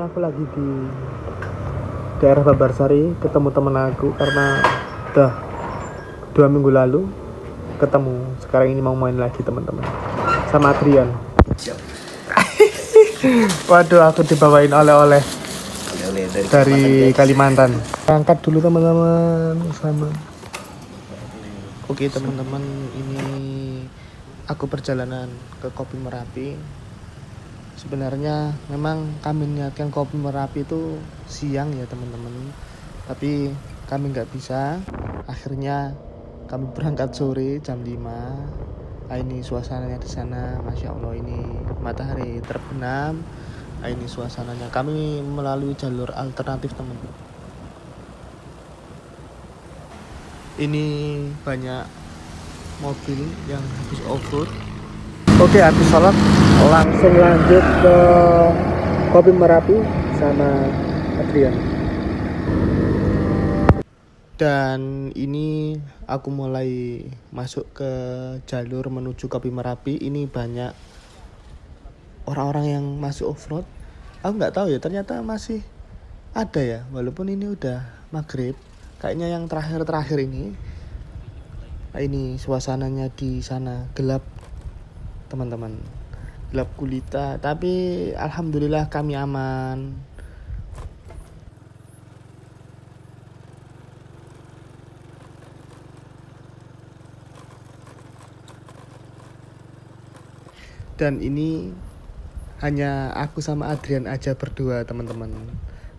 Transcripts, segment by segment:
aku lagi di daerah Babarsari, ketemu temen aku karena udah 2 minggu lalu ketemu. Sekarang ini mau main lagi teman-teman sama Adrian. Siap. Waduh, aku dibawain oleh-oleh dari Kalimantan. Angkat dulu teman-teman sama. Oke teman-teman, ini aku perjalanan ke Kopi Merapi. Sebenarnya memang kami niatkan Kopi Merapi itu siang ya teman-teman, tapi kami nggak bisa. Akhirnya kami berangkat sore jam 5. Nah, ini suasananya di sana, masya Allah, ini matahari terbenam. Nah, ini suasananya. Kami melalui jalur alternatif teman-teman. Ini banyak mobil yang habis off-road. Oke, habis sholat langsung lanjut ke Kopi Merapi sama Adrian. Dan ini aku mulai masuk ke jalur menuju Kopi Merapi. Ini banyak orang-orang yang masuk off-road. Aku nggak tahu ya, ternyata masih ada ya, walaupun ini udah maghrib. Kayaknya yang terakhir ini. Nah, ini suasananya di sana gelap teman-teman, gelap gulita, tapi alhamdulillah kami aman. Dan ini hanya aku sama Adrian aja berdua teman-teman.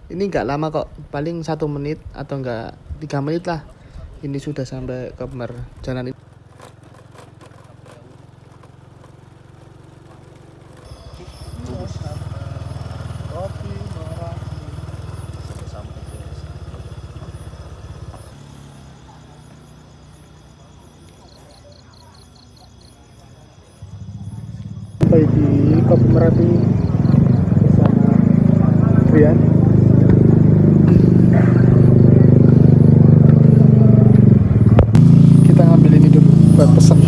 Ini nggak lama kok, paling 1 menit atau enggak 3 menit lah. Ini sudah sampai ke jalan itu. Sampai di Kopi Merapi bersama Adrian. Kita ngambil ini dulu buat pesen.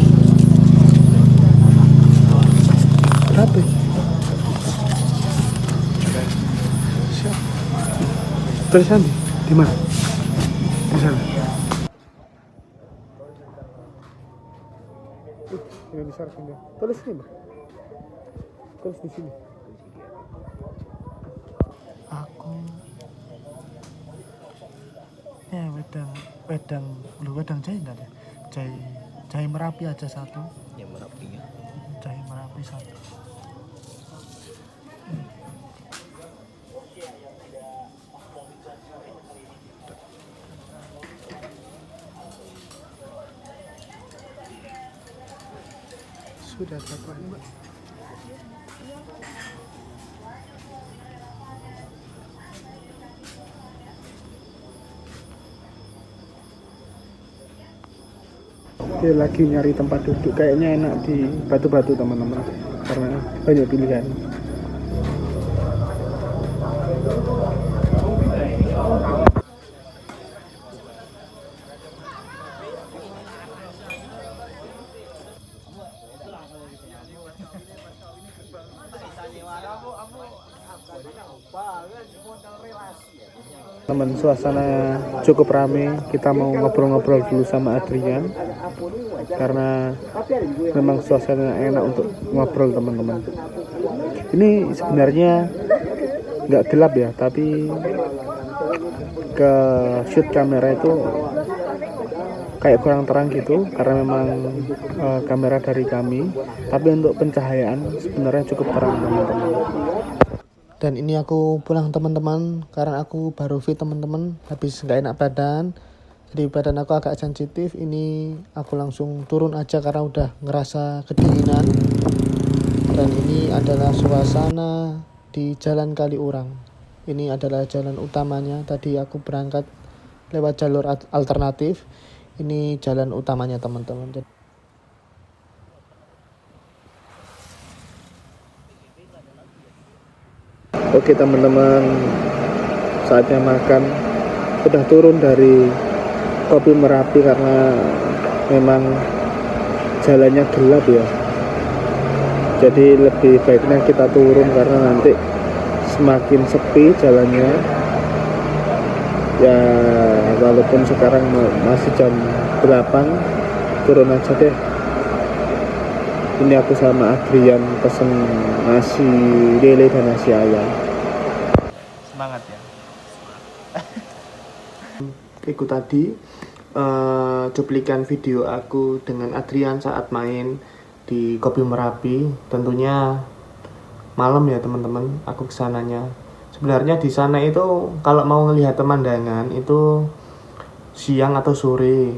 Berapa? Siap. Tulisan di mana? Di sana. Ini di sana. Tulis ini, Mbak. Terus di sini. Aku ya wedang jahe enggak ya? Jahe Merapi aja 1. Yang Merapi ya. Jahe Merapi 1. Sudah berapa ini, Mbak? Dia lagi nyari tempat duduk, kayaknya enak di Batu-Batu teman-teman, karena banyak pilihan. Teman, suasana cukup ramai. Kita mau ngobrol-ngobrol dulu sama Adrian karena memang suasana enak untuk ngobrol teman-teman. Ini sebenarnya nggak gelap ya, tapi ke shoot kamera itu kayak kurang terang gitu karena memang kamera dari kami. Tapi untuk pencahayaan sebenarnya cukup terang teman-teman. Dan ini aku pulang teman-teman karena aku baru fit teman-teman, habis nggak enak badan, jadi badan aku agak sensitif. Ini aku langsung turun aja karena udah ngerasa kedinginan. Dan ini adalah suasana di Jalan Kaliurang. Ini adalah jalan utamanya. Tadi aku berangkat lewat jalur alternatif. Ini jalan utamanya teman-teman. Oke teman-teman, saatnya makan. Sudah turun dari Kopi Merapi karena memang jalannya gelap ya. Jadi lebih baiknya kita turun karena nanti semakin sepi jalannya ya, walaupun sekarang masih jam 8, turun aja deh. Ini aku sama Adrian pesen nasi lele dan nasi ayam. Semangat ya. Itu tadi cuplikan video aku dengan Adrian saat main di Kopi Merapi. Tentunya malam ya teman-teman, aku kesananya. Sebenarnya di sana itu kalau mau ngelihat pemandangan itu siang atau sore,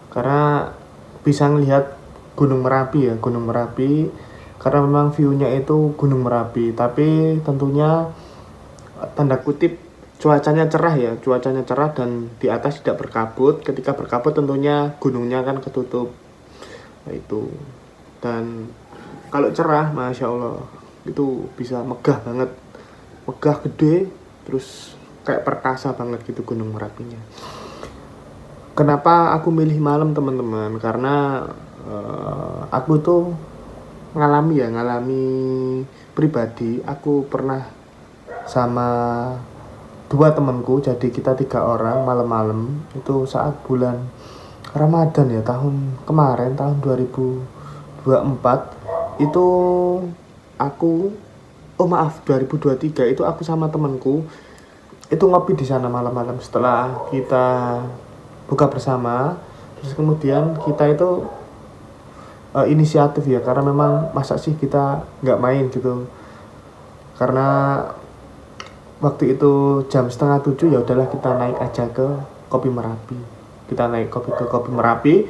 karena bisa ngelihat Gunung Merapi ya, Gunung Merapi, karena memang view-nya itu Gunung Merapi. Tapi tentunya tanda kutip cuacanya cerah ya, cuacanya cerah dan di atas tidak berkabut. Ketika berkabut tentunya gunungnya kan ketutup. Nah, itu. Dan kalau cerah, masya Allah, itu bisa megah banget, megah gede, terus kayak perkasa banget gitu Gunung Merapinya. Kenapa aku milih malam teman-teman? Karena aku tuh ngalami pribadi. Aku pernah sama 2 temanku, jadi kita 3 orang malam-malam itu saat bulan Ramadan ya, tahun kemarin, tahun 2024 itu aku 2023 itu aku sama temanku itu ngopi di sana malam-malam setelah kita buka bersama. Terus kemudian kita itu inisiatif ya, karena memang masa sih kita nggak main gitu, karena waktu itu jam 6:30 ya udahlah kita naik aja ke Kopi Merapi. Kita naik ke Kopi Merapi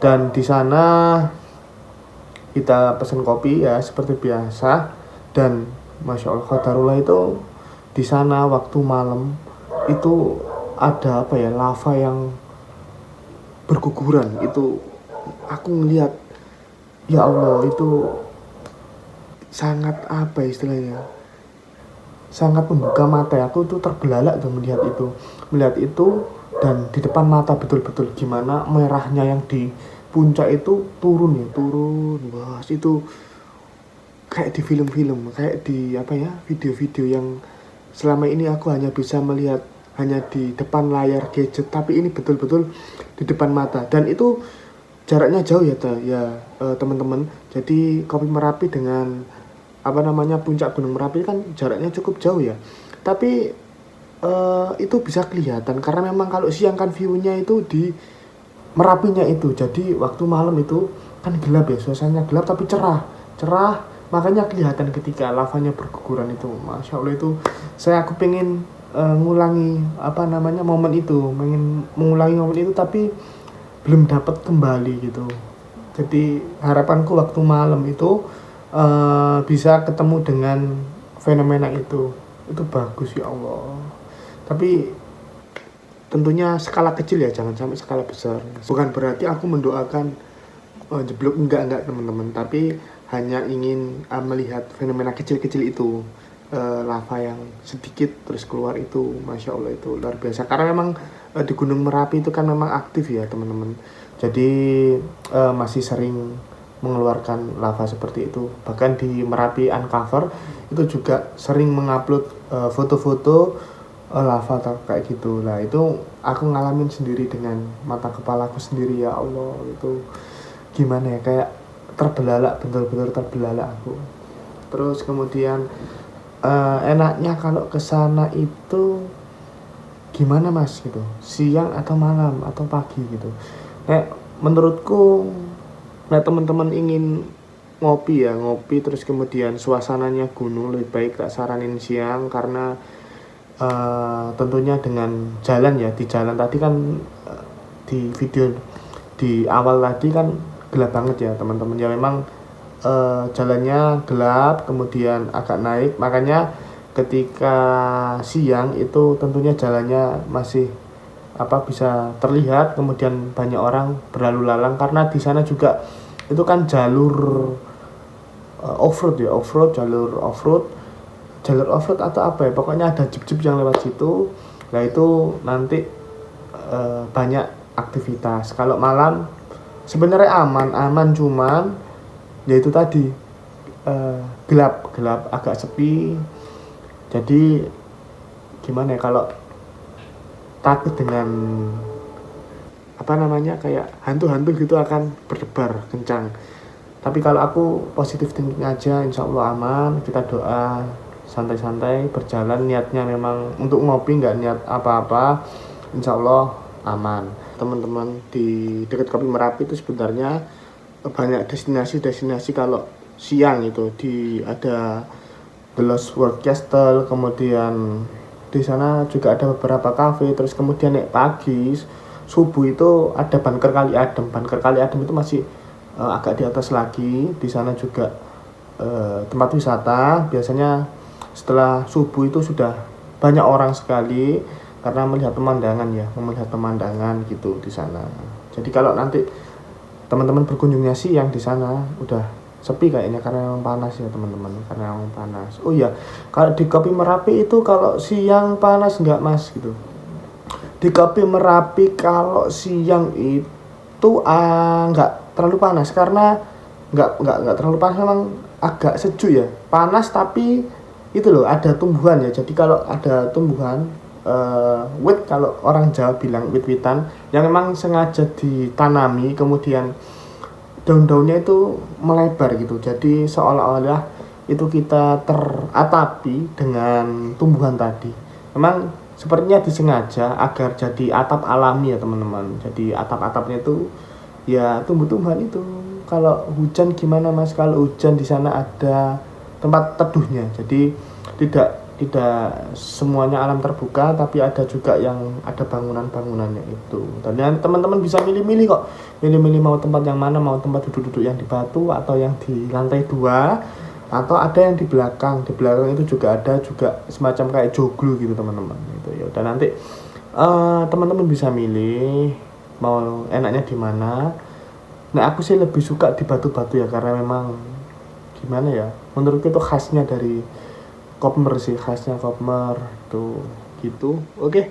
dan di sana kita pesen kopi ya seperti biasa. Dan masya Allah qadarullah itu di sana waktu malam itu ada apa ya, lava yang berguguran. Itu aku ngelihat, ya Allah, itu sangat apa istilahnya, sangat membuka mata. Aku tuh terbelalak tuh melihat itu dan di depan mata betul-betul gimana merahnya yang di puncak itu turun. Wah, itu kayak di film-film, kayak di apa ya, video-video yang selama ini aku hanya bisa melihat hanya di depan layar gadget, tapi ini betul-betul di depan mata. Dan itu jaraknya jauh ya teman-teman. Jadi Kopi Merapi dengan apa namanya puncak Gunung Merapi kan jaraknya cukup jauh ya, tapi itu bisa kelihatan karena memang kalau siang kan view-nya itu di Merapinya itu. Jadi waktu malam itu kan gelap ya, suasananya gelap tapi cerah, makanya kelihatan ketika lavanya berguguran itu. Masya Allah, itu aku pengen ngulangi apa namanya momen itu, mengulangi momen itu tapi belum dapat kembali gitu. Jadi harapanku waktu malam itu bisa ketemu dengan fenomena itu bagus ya Allah. Tapi tentunya skala kecil ya, jangan sampai skala besar. Bukan berarti aku mendoakan jeblok, enggak teman-teman, tapi hanya ingin melihat fenomena kecil-kecil itu, lava yang sedikit terus keluar itu, masya Allah, itu luar biasa. Karena memang di Gunung Merapi itu kan memang aktif ya teman-teman, jadi masih sering mengeluarkan lava seperti itu. Bahkan di Merapi Uncover itu juga sering mengupload foto-foto lava kayak gitu. Nah itu aku ngalamin sendiri dengan mata kepalaku sendiri, ya Allah, itu gimana ya, kayak terbelalak, betul-betul terbelalak aku. Terus kemudian enaknya kalau ke sana itu gimana mas gitu, siang atau malam atau pagi gitu. Menurutku teman-teman ingin ngopi terus kemudian suasananya gunung, lebih baik tak saranin siang. Karena tentunya dengan jalan ya, di jalan tadi kan di video di awal tadi kan gelap banget ya teman-teman ya. Memang jalannya gelap, kemudian agak naik, makanya ketika siang itu tentunya jalannya masih bisa terlihat, kemudian banyak orang berlalu lalang. Karena di sana juga itu kan jalur jalur offroad atau apa ya, pokoknya ada jeep-jeep yang lewat situ. Nah itu nanti banyak aktivitas. Kalau malam sebenarnya aman, cuman ya itu tadi gelap agak sepi. Jadi gimana ya, kalau takut dengan apa namanya kayak hantu-hantu gitu akan berdebar kencang. Tapi kalau aku positif thinking aja, insya Allah aman. Kita doa santai-santai berjalan, niatnya memang untuk ngopi, nggak niat apa-apa, insya Allah aman. Teman-teman, di dekat Kopi Merapi itu sebenarnya banyak destinasi-destinasi. Kalau siang itu ada The Lost World Castle, kemudian di sana juga ada beberapa kafe. Terus kemudian naik pagi subuh itu ada Banker Kali Adem. Banker Kali Adem itu masih agak di atas lagi. Di sana juga tempat wisata. Biasanya setelah subuh itu sudah banyak orang sekali karena melihat pemandangan gitu di sana. Jadi kalau nanti teman-teman berkunjungnya siang di sana udah sepi kayaknya karena memang panas ya teman-teman, karena memang panas. Oh iya, kalau di Kopi Merapi itu kalau siang panas nggak mas gitu? Di Kopi Merapi kalau siang itu nggak terlalu panas karena nggak terlalu panas, memang agak sejuk ya. Panas tapi itu loh ada tumbuhan ya. Jadi kalau ada tumbuhan wit, kalau orang Jawa bilang wit-witan yang memang sengaja ditanami, kemudian daun-daunnya itu melebar gitu. Jadi seolah-olah itu kita teratapi dengan tumbuhan tadi. Memang sepertinya disengaja agar jadi atap alami ya teman-teman. Jadi atap-atapnya itu ya tumbuh-tumbuhan itu. Kalau hujan gimana mas? Kalau hujan di sana ada tempat teduhnya. Jadi tidak semuanya alam terbuka, tapi ada juga yang ada bangunan-bangunannya itu. Dan teman-teman bisa milih-milih kok. Milih-milih mau tempat yang mana, mau tempat duduk-duduk yang di batu atau yang di lantai 2 atau ada yang di belakang. Di belakang itu juga ada juga semacam kayak joglo gitu teman-teman. Itu ya. Dan nanti teman-teman bisa milih mau enaknya di mana. Nah, aku sih lebih suka di batu-batu ya karena memang gimana ya? Menurutku itu khasnya dari Kopmer sih, khasnya Kopmer tuh gitu. Oke,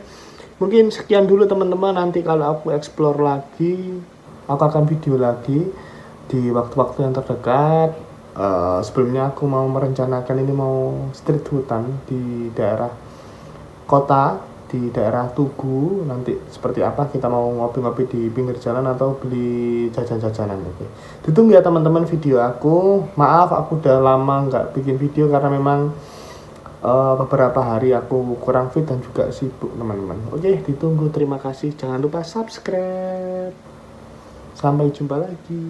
mungkin sekian dulu teman-teman. Nanti kalau aku explore lagi, aku akan video lagi di waktu-waktu yang terdekat. Sebelumnya aku mau merencanakan ini mau street hutan di daerah kota, di daerah Tugu. Nanti seperti apa, kita mau ngopi-ngopi di pinggir jalan atau beli jajan-jajanan. Oke, ditunggu ya teman-teman video aku. Maaf aku udah lama nggak bikin video karena memang beberapa hari aku kurang fit dan juga sibuk teman-teman. Oke, ditunggu. Terima kasih. Jangan lupa subscribe. Sampai jumpa lagi.